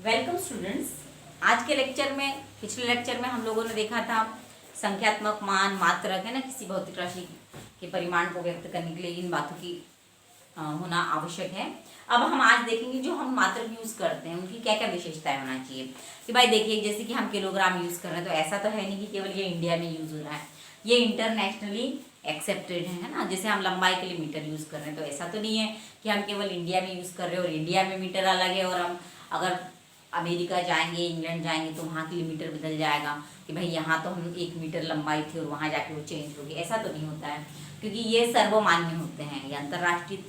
Welcome students. आज के lecture में, पिछले लेक्चर में हम लोगों ने देखा था संख्यात्मक मान, मात्रक है ना, किसी भौतिक राशि के परिमाण को व्यक्त करने के लिए इन बातों की होना आवश्यक है। अब हम आज देखेंगे जो हम मात्रक यूज करते हैं उनकी क्या क्या विशेषताएं होना चाहिए। कि भाई देखिए, जैसे कि हम किलोग्राम यूज कर रहे हैं तो ऐसा तो है नहीं कि केवल ये इंडिया में यूज हो रहा है, ये इंटरनेशनली एक्सेप्टेड है ना। जैसे हम लंबाई के लिए मीटर यूज कर रहे हैं तो ऐसा तो नहीं है कि हम केवल इंडिया में यूज कर रहे हैं और इंडिया में मीटर अलग है और हम अगर अमेरिका जाएंगे, इंग्लैंड जाएंगे तो वहाँ के लिए मीटर बदल जाएगा कि भाई यहाँ तो हम 1 मीटर लंबाई थी और वहाँ जाके वो चेंज होगी। ऐसा तो नहीं होता है, क्योंकि ये सर्वमान्य होते हैं। ये अंतर्राष्ट्रीय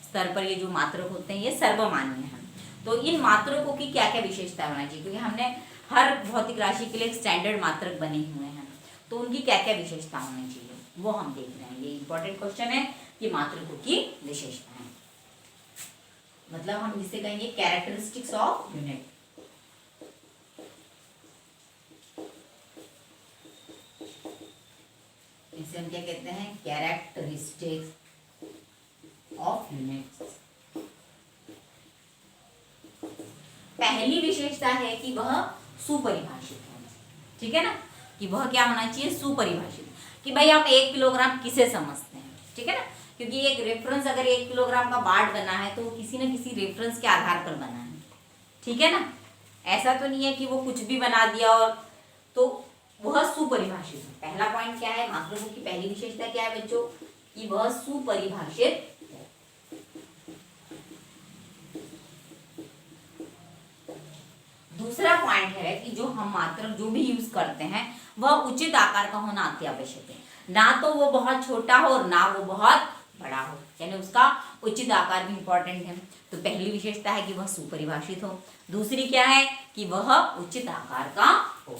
स्तर पर ये जो मात्रक होते हैं ये सर्वमान्य हैं। तो इन मात्रकों की क्या क्या विशेषता होना चाहिए, क्योंकि हमने हर भौतिक राशि के लिए एक स्टैंडर्ड मात्रक बने हुए हैं, तो उनकी क्या क्या विशेषता होनी चाहिए वो हम देख रहे हैं। ये इंपॉर्टेंट क्वेश्चन है कि मात्रकों की विशेषताएं, मतलब हम जिसे कहेंगे कैरेक्टरिस्टिक्स ऑफ यूनिट। इसे हम क्या कहते हैं, कैरेक्टरिस्टिक्स ऑफ यूनिट्स। पहली विशेषता है कि वह सुपरिभाषित है। ठीक है ना, कि वह क्या होना चाहिए, सुपरिभाषित। कि भाई आप 1 किलोग्राम किसे समझते हैं, ठीक है ना, क्योंकि एक रेफरेंस अगर 1 किलोग्राम का बार्ट बना है तो वो किसी न किसी रेफरेंस के आधार पर बना है। ठीक है ना, ऐसा तो नहीं है कि वो कुछ भी बना दिया और तो वह सुपरिभाषित है। पहला पॉइंट क्या है, मात्रकों की पहली विशेषता क्या है बच्चों, कि वह सुपरिभाषित है। दूसरा पॉइंट है कि जो हम मात्रक जो भी यूज करते हैं वह उचित आकार का होना अति आवश्यक है। ना तो वो बहुत छोटा हो और ना वो बहुत बड़ा हो, यानी उसका उचित आकार भी इंपॉर्टेंट है। तो पहली विशेषता है कि वह सुपरिभाषित हो। दूसरी क्या है कि वह उचित आकार का हो।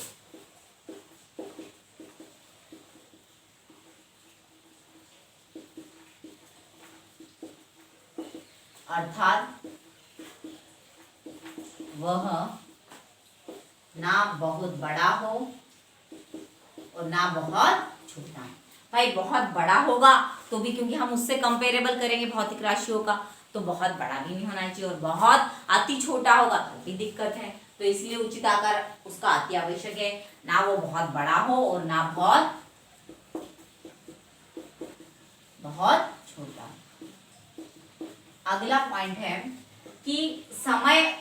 अर्थात वह ना बहुत बड़ा हो और ना बहुत छोटा। भाई बहुत बड़ा होगा तो भी, क्योंकि हम उससे कंपेरेबल करेंगे भौतिक राशियों का, तो बहुत बड़ा भी नहीं होना चाहिए, और बहुत अति छोटा होगा तो भी दिक्कत है। तो इसलिए उचित आकार उसका अति आवश्यक है। ना वो बहुत बड़ा हो और ना बहुत छोटा। अगला पॉइंट है कि समय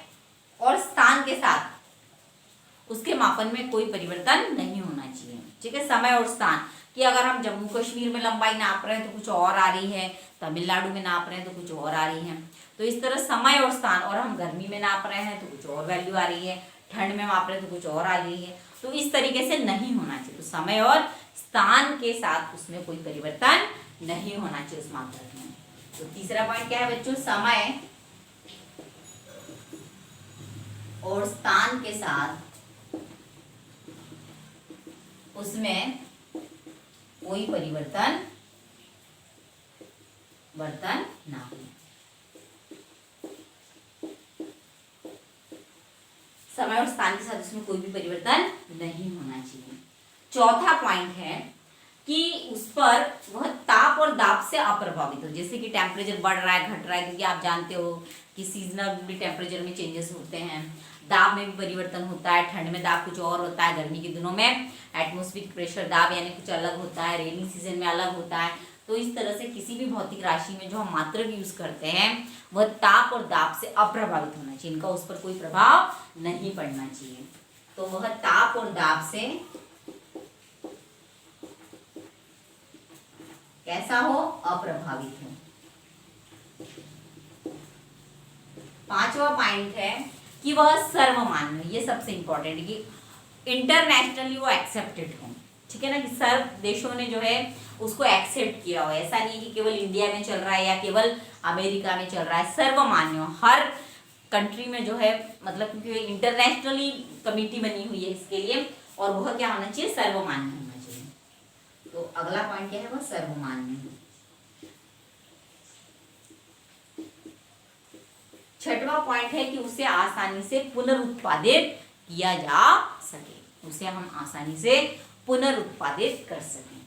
और स्थान के साथ उसके मापन में कोई परिवर्तन नहीं होना चाहिए। ठीक है, समय और स्थान, कि अगर हम जम्मू कश्मीर में लंबाई नाप रहे हैं तो कुछ और आ रही है, तमिलनाडु में नाप रहे हैं तो कुछ और आ रही है। तो इस तरह समय और स्थान, और हम गर्मी में नाप रहे हैं तो कुछ और वैल्यू आ रही है, ठंड में माप रहे हैं तो कुछ और आ रही है। तो इस तरीके से नहीं होना चाहिए। तो समय और स्थान के साथ उसमें कोई परिवर्तन नहीं होना चाहिए उस मात्रक में। तो तीसरा पॉइंट क्या है बच्चों, समय और स्थान के साथ उसमें कोई परिवर्तन ना हो। समय और स्थान के साथ उसमें कोई भी परिवर्तन नहीं होना चाहिए। चौथा पॉइंट है कि उस पर वह ताप और दाब से अप्रभावित हो। जैसे कि टेम्परेचर बढ़ रहा है, घट रहा है, क्योंकि आप जानते हो कि सीजनल भी टेम्परेचर में चेंजेस होते हैं, दाब में भी परिवर्तन होता है। ठंड में दाब कुछ और होता है, गर्मी के दिनों में एटमॉस्फेरिक प्रेशर दाब यानी कुछ अलग होता है, रेनी सीजन में अलग होता है। तो इस तरह से किसी भी भौतिक राशि में जो हम मात्रक यूज करते हैं वह ताप और दाब से अप्रभावित होना चाहिए, इनका उस पर कोई प्रभाव नहीं पड़ना चाहिए। तो वह ताप और दाब से कैसा हो, अप्रभावित हो। पांचवा पॉइंट है कि वह सर्वमान्य, ये सबसे इंपॉर्टेंट है कि इंटरनेशनली वो एक्सेप्टेड हो। ठीक है ना, कि सर्व देशों ने जो है उसको एक्सेप्ट किया हो। ऐसा नहीं कि केवल इंडिया में चल रहा है या केवल अमेरिका में चल रहा है, सर्वमान्य हो हर कंट्री में जो है, मतलब क्योंकि इंटरनेशनली कमिटी बनी हुई है इसके लिए, और वह क्या होना चाहिए, सर्वमान्य होना चाहिए। तो अगला पॉइंट क्या है, वह सर्वमान्य। छठवां पॉइंट है कि उसे आसानी से पुनरुत्पादित किया जा सके, उसे हम आसानी से पुनरुत्पादित कर सकें।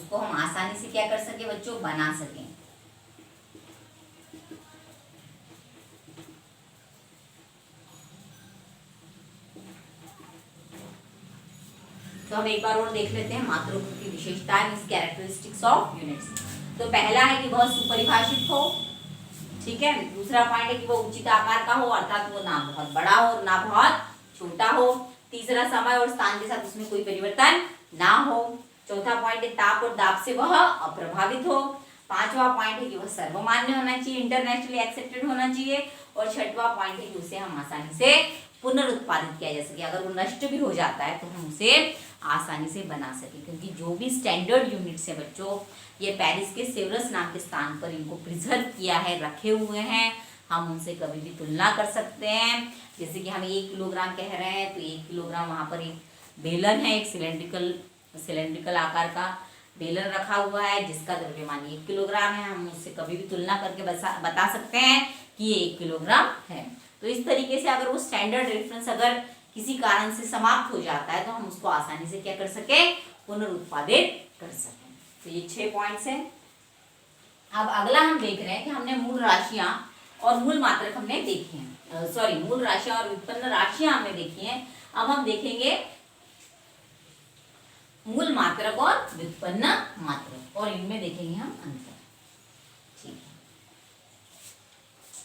उसको हम आसानी से क्या कर सके बच्चों, बना सकें। तो हम एक बार और देख लेते हैं मात्रकों की विशेषताएं, मींस कैरेक्टरिस्टिक्स ऑफ यूनिट्स। तो पहला है कि वह सुपरिभाषित हो, ठीक है। दूसरा पॉइंट है कि वो उचित आकार का हो, अर्थात वो ना बहुत बड़ा हो ना बहुत छोटा हो। तीसरा, समय और स्थान के साथ उसमें कोई परिवर्तन ना हो। चौथा पॉइंट है ताप और दाब से वह अप्रभावित हो। पांचवा पॉइंट है कि वह सर्वमान्य होना चाहिए, इंटरनेशनली एक्सेप्टेड होना चाहिए। और छठवां पॉइंट है कि उसे हम आसानी से पुनरुत्पादित किया जा सके, अगर वो नष्ट भी हो जाता है तो हम उसे आसानी से बना सके। क्योंकि जो भी स्टैंडर्ड यूनिट्स है बच्चों, ये पेरिस के सेवरस नाम के स्थान पर इनको प्रिजर्व किया है, रखे हुए हैं। हम उनसे कभी भी तुलना कर सकते हैं। जैसे कि हम 1 किलोग्राम कह रहे हैं तो 1 किलोग्राम वहाँ पर एक बेलन है, एक सिलेंड्रिकल आकार का बेलन रखा हुआ है जिसका द्रव्यमान 1 किलोग्राम है। हम उससे कभी भी तुलना करके बता सकते हैं कि ये 1 किलोग्राम है। तो इस तरीके से अगर वो स्टैंडर्ड रेफरेंस अगर किसी कारण से समाप्त हो जाता है तो हम उसको आसानी से क्या कर सके, पुनरुत्पादित कर सकें। तो ये 6 पॉइंट्स हैं। अब अगला हम देख रहे हैं कि हमने मूल राशियां और मूल मात्रक हमने देखे हैं, सॉरी मूल राशियां और व्युत्पन्न राशियां हमने देखी हैं। अब हम देखेंगे मूल मात्रक और व्युत्पन्न मात्रक, और इनमें देखेंगे हम अंतर, ठीक है।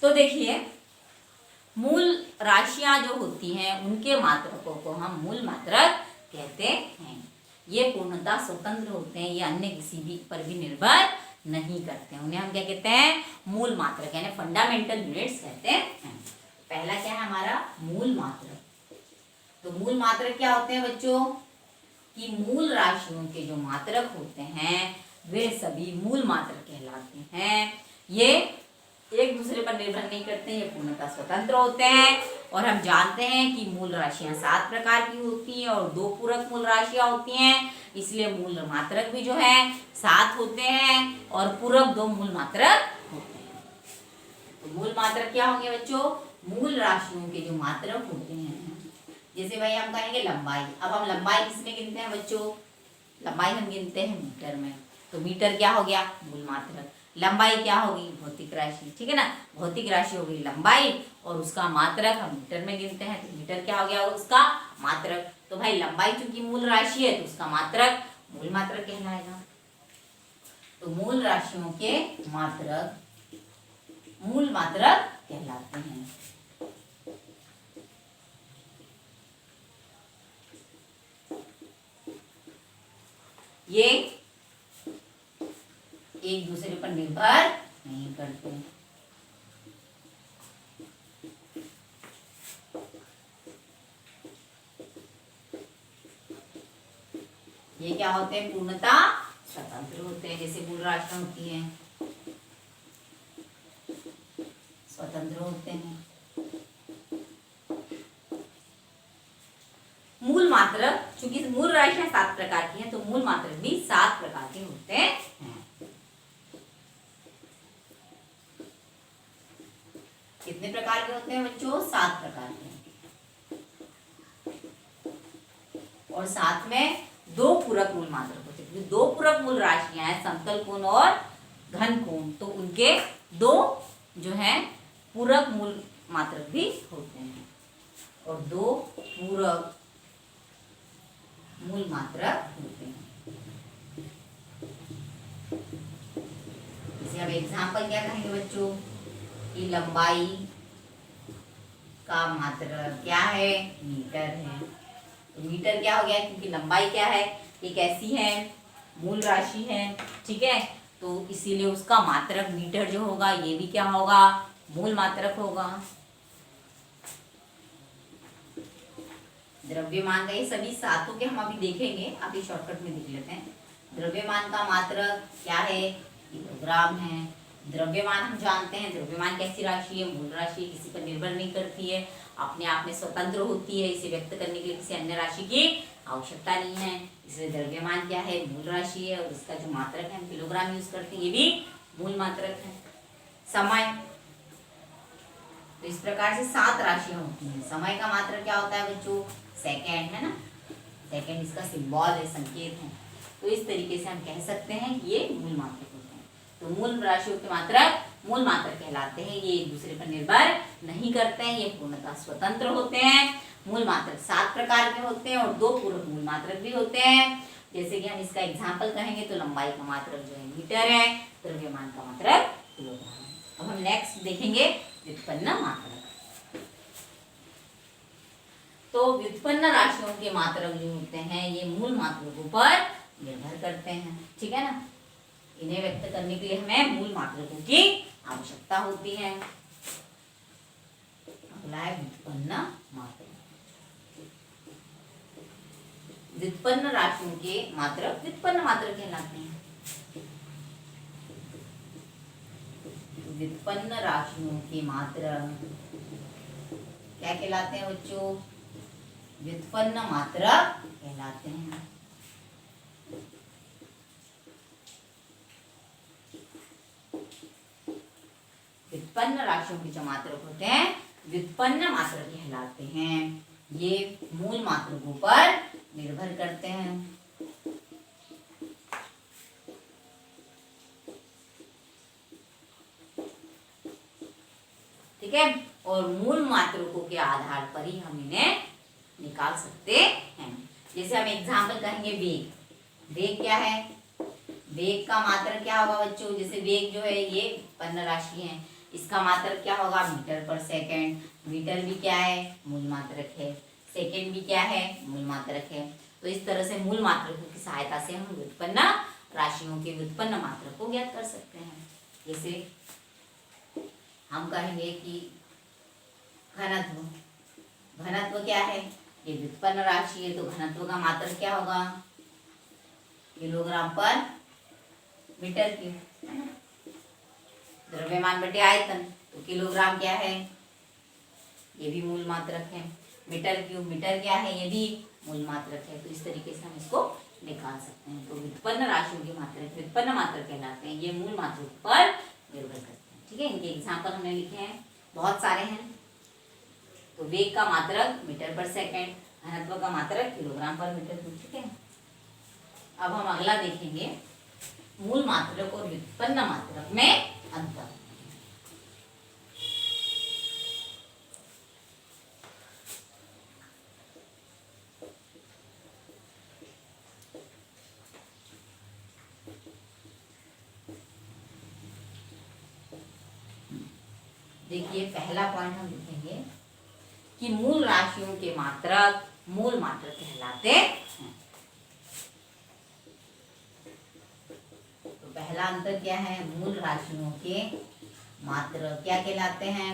तो देखिए, मूल राशियां जो होती हैं उनके मात्रकों को हम मूल मात्रक कहते हैं। ये पूर्णतः स्वतंत्र होते हैं, ये अन्य किसी भी पर भी निर्भर नहीं करते हैं। उन्हें हम क्या कहते हैं, मूल मात्रक यानी फंडामेंटल यूनिट्स कहते हैं। पहला क्या है हमारा, मूल मात्रक। तो मूल मात्रक क्या होते हैं बच्चों, कि मूल राशियों के जो मात्रक होते हैं वे सभी मूल मात्रक कहलाते हैं। ये एक दूसरे पर निर्भर नहीं करते, ये पूर्णतः स्वतंत्र होते हैं। और हम जानते हैं कि मूल राशियां 7 प्रकार की होती हैं और 2 पूरक मूल राशियां होती हैं, इसलिए मूल मात्रक भी जो है 7 होते हैं और पूरक 2 मूल मात्रक होते हैं। तो मूल मात्रक क्या होंगे बच्चों, मूल राशियों के जो मात्रक होते हैं। जैसे भाई हम कहेंगे लंबाई, अब हम लंबाई किसमें गिनते हैं बच्चों, लंबाई हम गिनते हैं मीटर में। तो मीटर क्या हो गया, मूल मात्रक। लंबाई क्या होगी, भौतिक राशि, ठीक है ना। भौतिक राशि हो गई लंबाई और उसका मात्रक हम मीटर में गिनते हैं, तो मीटर क्या हो गया उसका मात्रक। तो भाई लंबाई चूंकि मूल राशि है तो उसका मात्रक मूल मात्रक कहलाएगा। तो मूल राशियों के मात्रक मूल मात्रक कहलाते हैं। ये एक दूसरे पर निर्भर नहीं करते। ये क्या होते हैं, पूर्णतः स्वतंत्र होते हैं। जैसे मूल राशियां होती हैं स्वतंत्र होते हैं। मूल मात्रक, चूंकि मूल राशियां 7 प्रकार की हैं तो मूल मात्रक भी 7 प्रकार के होते हैं। कितने प्रकार के होते हैं बच्चों, 7 प्रकार के। और साथ में 2 पूरक मूल मात्रक होते हैं। 2 पूरक मूल राशियां हैं, समतल कोण और घन कोण, तो उनके 2 जो है पूरक मूल मात्रक भी होते हैं और 2 पूरक मूल मात्रक होते हैं। जैसे अब एग्जाम्पल क्या कहेंगे बच्चों, कि लंबाई का मात्रक क्या है, मीटर है। तो मीटर क्या हो गया, क्योंकि लंबाई क्या है, एक ऐसी है मूल राशि है, ठीक है। तो इसीलिए उसका मात्रक मीटर जो होगा ये भी क्या होगा, मूल मात्रक होगा। द्रव्यमान का ये सभी 7 के हम अभी देखेंगे, अभी शॉर्टकट में देख लेते हैं। द्रव्यमान का मात्रक क्या है, किलोग्राम है। द्रव्यमान हम जानते हैं, द्रव्यमान कैसी राशि है, मूल राशि, किसी पर निर्भर नहीं करती है, अपने आप में स्वतंत्र होती है। इसे व्यक्त करने के लिए किसी अन्य राशि की आवश्यकता नहीं है, इसलिए द्रव्यमान क्या है, मूल राशि है। और उसका जो मात्रक है हम किलोग्राम यूज करते हैं, ये भी मूल मात्रक है। समय, तो इस प्रकार से 7 राशियां होती हैं। समय का मात्रक क्या होता है बच्चों, सेकेंड है ना, सेकेंड इसका सिंबल है, संकेत है। तो इस तरीके से हम कह सकते हैं कि ये मूल मात्रक होते हैं। तो मूल राशियों के मात्रक मूल मात्रक कहलाते हैं। ये एक दूसरे पर निर्भर नहीं करते हैं, ये पूर्णतः स्वतंत्र होते हैं। मूल मात्रक 7 प्रकार के होते हैं और 2 पूरक मूल मात्रक भी होते हैं। जैसे कि हम इसका एग्जाम्पल कहेंगे तो लंबाई का मात्रक जो है मीटर है, द्रव्यमान का मात्रक किलोग्राम है। अब हम नेक्स्ट देखेंगे व्युत्पन्न मात्रक। तो व्युत्पन्न राशियों के मात्रक जो होते हैं ये मूल मात्रकों पर निर्भर करते हैं, ठीक है ना। इन्हें व्यक्त करने के लिए हमें मूल मात्रकों की आवश्यकता होती है। अगला है व्युत्पन्न मात्रक। व्युत्पन्न राशियों के मात्रक व्युत्पन्न मात्रक कहलाते हैं। व्युत्पन्न राशियों के मात्रक क्या कहलाते हैं बच्चों? व्युत्पन्न मात्रक कहलाते हैं। व्युत्पन्न राशियों के जो मात्रक होते हैं व्युत्पन्न मात्रक कहलाते हैं। ये मूल मात्रकों पर निर्भर करते हैं। ठीक है, और मूल मात्रकों के आधार पर ही हम इन्हें निकाल सकते हैं। जैसे हम एग्जाम्पल कहेंगे वेग। वेग क्या है? वेग का मात्रक क्या होगा बच्चों? जैसे वेग जो है ये व्युत्पन्न राशि है, इसका मात्रक क्या होगा? मीटर पर सेकंड। मीटर भी क्या है? मूल मात्रक है। सेकंड भी क्या है? मूल मात्रक है। तो इस तरह से मूल मात्रकों की सहायता से हम व्युत्पन्न राशियों के व्युत्पन्न मात्रक को ज्ञात कर सकते हैं। जैसे हम कहेंगे कि घनत्व। घनत्व क्या है? ये व्युत्पन्न राशि है, तो घनत्व का मात्रक क्या होगा? किलोग्राम पर मीटर क्यूब, है ना। द्रव्यमान बटे आयतन, तो किलोग्राम क्या है? ये भी मूल मात्रक है। मीटर क्यूब, मीटर क्या है? ये भी मूल मात्रक है। तो इस तरीके से हम इसको निकाल सकते हैं। तो व्युत्पन्न राशियों के मात्रक व्युत्पन्न मात्रक कहलाते हैं। ये मूल मात्रक पर निर्भर करते हैं। ठीक है, इनके एग्जाम्पल हमने लिखे हैं, बहुत सारे हैं। तो वेग का मात्रक मीटर पर सेकंड, घनत्व का मात्रक किलोग्राम पर मीटर क्यूब। ठीक है, अब हम अगला देखेंगे मूल मात्रक और व्युत्पन्न मात्रक में अंतर। देखिए, पहला पॉइंट हम लिखेंगे कि मूल राशियों के मात्रक मूल मात्रक कहलाते हैं। तो पहला अंतर क्या है? मूल राशियों के मात्रक क्या कहलाते हैं?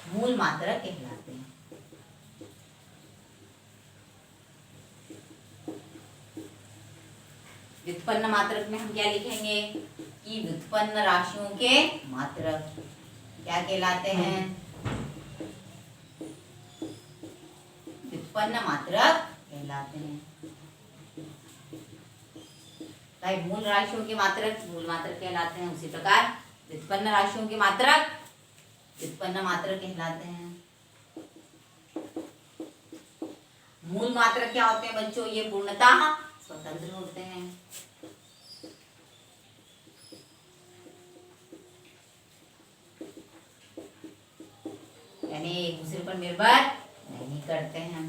मूल मात्रक कहलाते हैं। व्युत्पन्न मात्रक में हम क्या लिखेंगे कि व्युत्पन्न राशियों के मात्रक क्या कहलाते हैं? व्युत्पन्न मात्रक कहलाते हैं। मूल राशियों के मात्रक मूल मात्रक कहलाते हैं, उसी प्रकार व्युत्पन्न राशियों के मात्रक व्युत्पन्न मात्रक कहलाते हैं। मूल मात्रक क्या होते हैं बच्चों? ये पूर्णतः स्वतंत्र होते हैं। यानी एक दूसरे पर निर्भर नहीं करते हैं।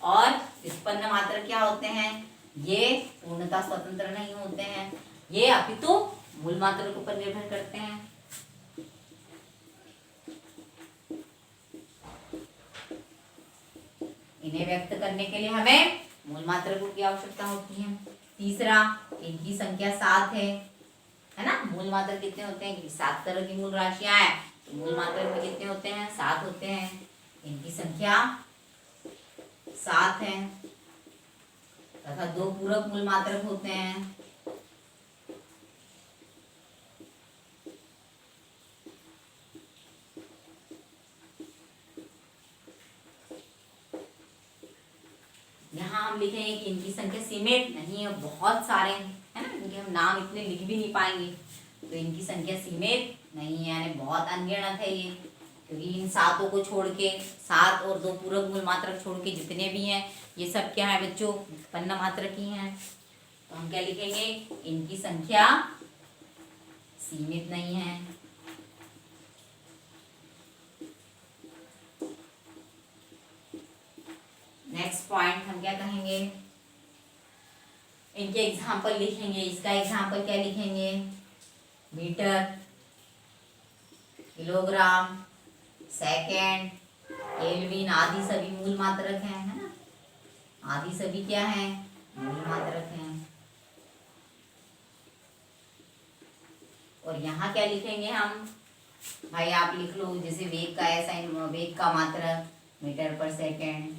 और व्युत्पन्न मात्रक क्या होते हैं? ये पूर्णतः स्वतंत्र नहीं होते हैं, ये अपितु मूल मात्रकों पर निर्भर करते हैं। इन्हें व्यक्त करने के लिए हमें मूल मात्रकों की आवश्यकता होती है। तीसरा, इनकी संख्या 7 है ना। मूल मात्रक कितने होते हैं? 7 तरह की मूल राशियां हैं, तो मूल मात्रक में कितने होते हैं? 7 होते हैं। इनकी संख्या 7 है तथा 2 पूरक मूल मात्रक होते हैं। यहाँ हम लिखेंगे कि इनकी संख्या सीमित नहीं है, बहुत सारे है ना, इनके हम नाम इतने लिख भी नहीं पाएंगे। तो इनकी संख्या सीमित नहीं है, यानी बहुत अनगिनत है ये, क्योंकि इन 7 को छोड़ के 7 और 2 पूरक मूल मात्रक छोड़ के जितने भी हैं ये सब क्या है बच्चों? व्युत्पन्न मात्रक ही हैं। तो हम क्या लिखेंगे, इनकी संख्या सीमित नहीं है। नेक्स्ट पॉइंट हम क्या कहेंगे, इनके एग्जाम्पल लिखेंगे। इसका एग्जाम्पल क्या लिखेंगे, मीटर, किलोग्राम, सेकेंड, केल्विन आदि सभी मूल मात्रक हैं, है ना। आदि सभी क्या हैं, मूल मात्रक हैं। और यहाँ क्या लिखेंगे हम, भाई आप लिख लो, जैसे वेग का ऐसा, वेग का मात्रक मीटर पर सेकेंड,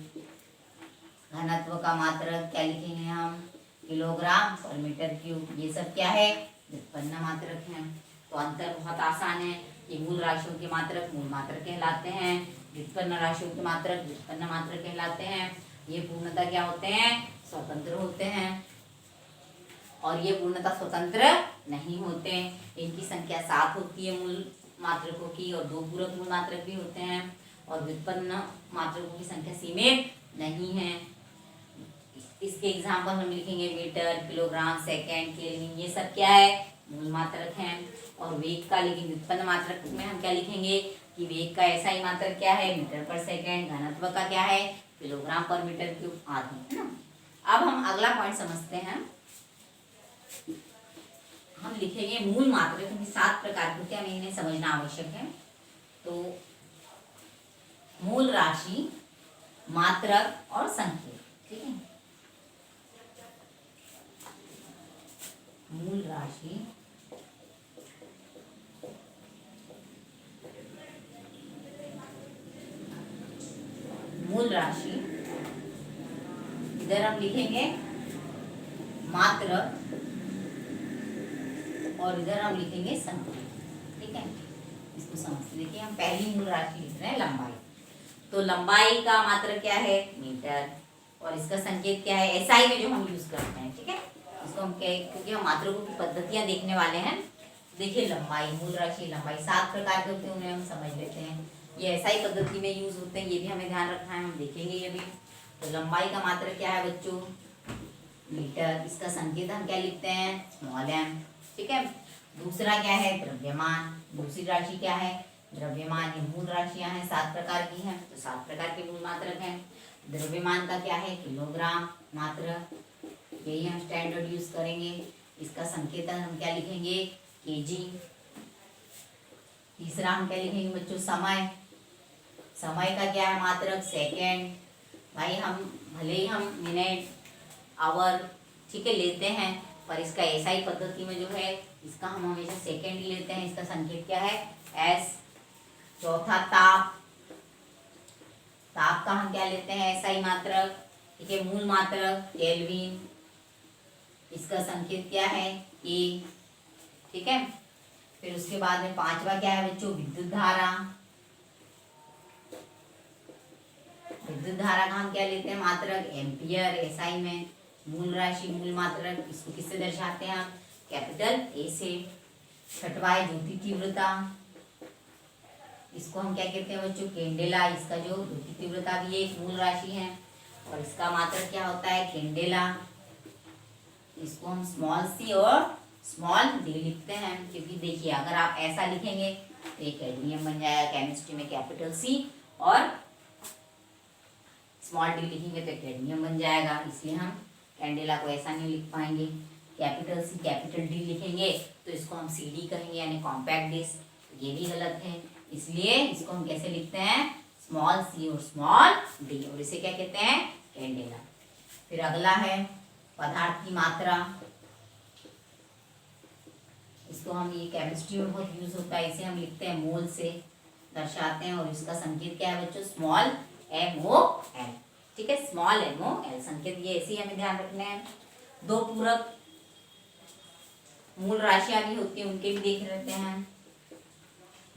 घनत्व का मात्रक क्या लिखेंगे हम, किलोग्राम पर मीटर क्यूब। ये सब क्या है, व्युत्पन्न मात्रक हैं। तो अंतर बहुत आसान है कि मूल राशियों के मात्रक मूल मात्रक कहलाते हैं, व्युत्पन्न राशियों के मात्रक व्युत्पन्न मात्रक कहलाते हैं। ये पूर्णतः क्या होते हैं, स्वतंत्र होते हैं, और ये पूर्णतः स्वतंत्र नहीं होते। इनकी संख्या 7 होती है मूल मात्रकों की, और 2 पूरक मूल मात्रक भी होते हैं, और व्युत्पन्न मात्रकों की संख्या सीमित नहीं है। इसके एग्जाम्पल हम लिखेंगे मीटर, किलोग्राम, सेकेंड, केल्विन, ये सब क्या है, मूल मात्रक हैं। और वेग का लिखेंगे, व्युत्पन्न मात्रक में हम क्या लिखेंगे कि वेग का ऐसा ही मात्रक क्या है, मीटर पर सेकेंड, घनत्व का क्या है, किलोग्राम पर मीटर क्यूब आदि, है ना। अब हम अगला पॉइंट समझते हैं। हम लिखेंगे मूल मात्रक, क्योंकि 7 प्रकार के हमें इन्हें समझना आवश्यक है। तो मूल राशि, मात्रक और संकेत, ठीक है। मूल राशि, मूल राशि, इधर हम लिखेंगे मात्रक, और इधर हम लिखेंगे संकेत, ठीक है। इसको समझते देखिए, हम पहली मूल राशि लिख रहे हैं लंबाई। तो लंबाई का मात्रक क्या है, मीटर, और इसका संकेत क्या है, एसआई में जो हम यूज करते हैं, ठीक है। इसको हम क्योंकि हम मात्रकों की पद्धतियां देखने वाले हैं। देखिए लंबाई, मूल राशि लंबाई 7 प्रकार के होते हैं, उन्हें हम समझ लेते हैं। ये एसआई पद्धति में यूज होते हैं, ये भी हमें ध्यान रखना है, हम देखेंगे ये भी। तो लंबाई का मात्रक क्या है बच्चों, मीटर। इसका संकेत हम क्या लिखते हैं, स्मॉल एम, ठीक है। दूसरा क्या है, द्रव्यमान। दूसरी राशि क्या है, द्रव्यमान। ये मूल राशियां हैं, 7 प्रकार की हैं, तो 7 प्रकार के मूल मात्रक हैं। द्रव्यमान का क्या है, किलोग्राम मात्रक, यही हम स्टैंडर्ड यूज करेंगे। इसका संकेत हम क्या लिखेंगे, केजी। तीसरा हम क्या लिखेंगे बच्चों, समय। समय का क्या है मात्रक, सेकेंड। भाई हम भले ही हम मिनट, आवर, ठीक है, लेते हैं, पर इसका एसआई पद्धति में जो है इसका हम हमेशा सेकेंड ही लेते हैं। इसका संकेत क्या है, एस। चौथा ताप। ताप का हम क्या लेते हैं, एसआई मात्रक, ठीक है, मूल मात्रक केल्विन। इसका संकेत क्या है, ए, ठीक है। फिर उसके बाद में 5वां क्या है बच्चों, विद्युत धारा। विद्युत धारा का हम क्या लेते हैं मात्रक, एम्पियर, एसआई में। मूल राशि मूल मात्रक, इसको किससे दर्शाते हैं हम, कैपिटल ए से। 6वां है ज्योति तीव्रता, इसको हम क्या कहते हैं बच्चों, कैंडेला। इसका जो ज्योति तीव्रता भी एक मूल राशि है, और इसका मात्रक क्या होता है, कैंडेला। इसको हम स्मॉल सी और स्मॉल डी लिखते हैं, क्योंकि देखिए अगर आप ऐसा लिखेंगे तो एक कैडमियम बन जाएगा, केमिस्ट्री में कैपिटल सी, और स्मॉल डी लिखेंगे तो कैडमियम बन जाएगा, इसलिए हम कैंडेला को ऐसा नहीं लिख पाएंगे। कैपिटल सी कैपिटल डी लिखेंगे तो इसको हम सी डी कहेंगे, यानी कॉम्पैक्ट डिस्क, ये भी गलत है। इसलिए इसको हम कैसे लिखते हैं, स्मॉल सी और स्मॉल डी, और इसे क्या कहते हैं, कैंडेला। फिर अगला है पदार्थ की मात्रा। इसको हम, ये केमिस्ट्री में बहुत यूज होता है, इसे हम लिखते हैं मोल से दर्शाते हैं, और इसका संकेत क्या है बच्चों, स्मॉल MOL, ठीक है, स्मॉल MOL संकेत, ये ऐसे ही हमें ध्यान रखना है। 2 पूरक मूल राशियां भी होती हैं, उनके भी देख लेते हैं।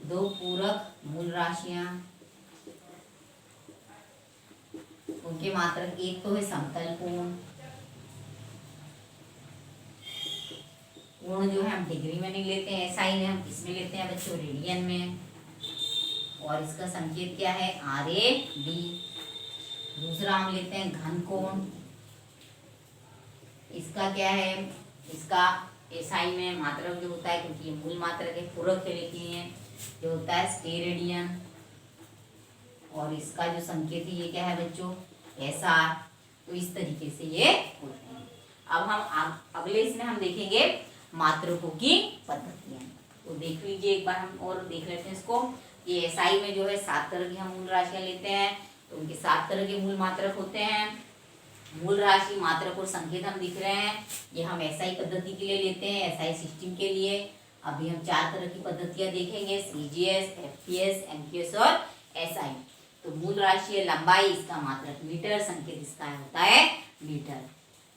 2 पूरक मूल राशियां, उनके मात्रक, एक तो है समतल कोण। कोण जो है हम डिग्री में नहीं लेते हैं, एसआई में हम किसमें लेते हैं बच्चों, रेडियन में। और इसका संकेत क्या है, RAD। दूसरा हम लेते हैं घन कोण, इसका क्या है, इसका एसआई में मात्रक जो होता है, क्योंकि ये मूल मात्रक है, पूरक के लिए जो होता है स्टेरेडियन, और इसका जो संकेत है ये क्या है बच्चों, एसआर। तो इस तरीके से ये होते हैं। अब हम अगले इसमें हम देखेंगे मात्रकों की पद्धतियां। तो देख लीजिए एक बार, हम और देख लेते हैं इसको। ये एसआई में जो है 7 तरह की हम मूल राशियां लेते हैं, तो उनके 7 तरह के मूल मात्रक होते हैं। मूल राशि, मात्रक और संकेत हम दिख रहे हैं, ये हम एसआई पद्धति के लिए लेते हैं, एसआई सिस्टम के लिए। अभी हम 4 तरह की पद्धतियां देखेंगे, सीजीएस, एफपीएस, एमक्यूएस और एसआई। तो मूल राशि है लंबाई, इसका मात्रक मीटर, संकेत इसका होता है मीटर।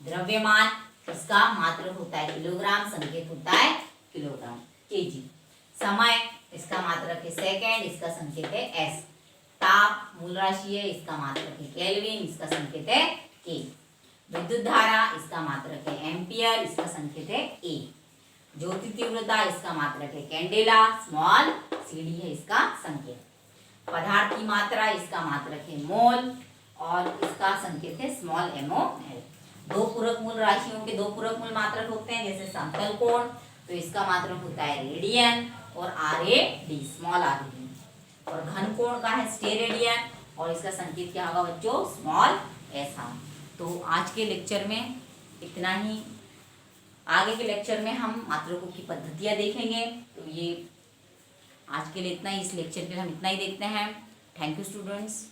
द्रव्यमान, इसका मात्रक होता है किलोग्राम, संकेत होता है किलोग्राम, केजी। समय, इसका मात्रक है सेकेंड, इसका संकेत है एस। ताप मूल राशि है, इसका मात्रक है केल्विन, इसका संकेत है के। विद्युत धारा, इसका मात्रक है एम्पियर, इसका संकेत है ए। ज्योति तीव्रता, इसका मात्रक है कैंडेला, स्मॉल, सीडी है इसका संकेत। पदार्थ की मात्रा, इसका मात्रक है मोल, और इसका संकेत है स्मॉल MOL। दो पूरक मूल राशियों के 2 पूरक मूल मात्रक होते हैं, जैसे समतल कोण, तो इसका मात्रक होता है रेडियन, और RAD, स्मॉल RAD। और घन कोण का है स्टेरेडियन, और इसका संकेत क्या होगा बच्चों, स्मॉल SR। तो आज के लेक्चर में इतना ही। आगे के लेक्चर में हम मात्रकों की पद्धतियां देखेंगे। तो ये आज के लिए इतना ही, इस लेक्चर के लिए हम इतना ही देखते हैं। Thank you students.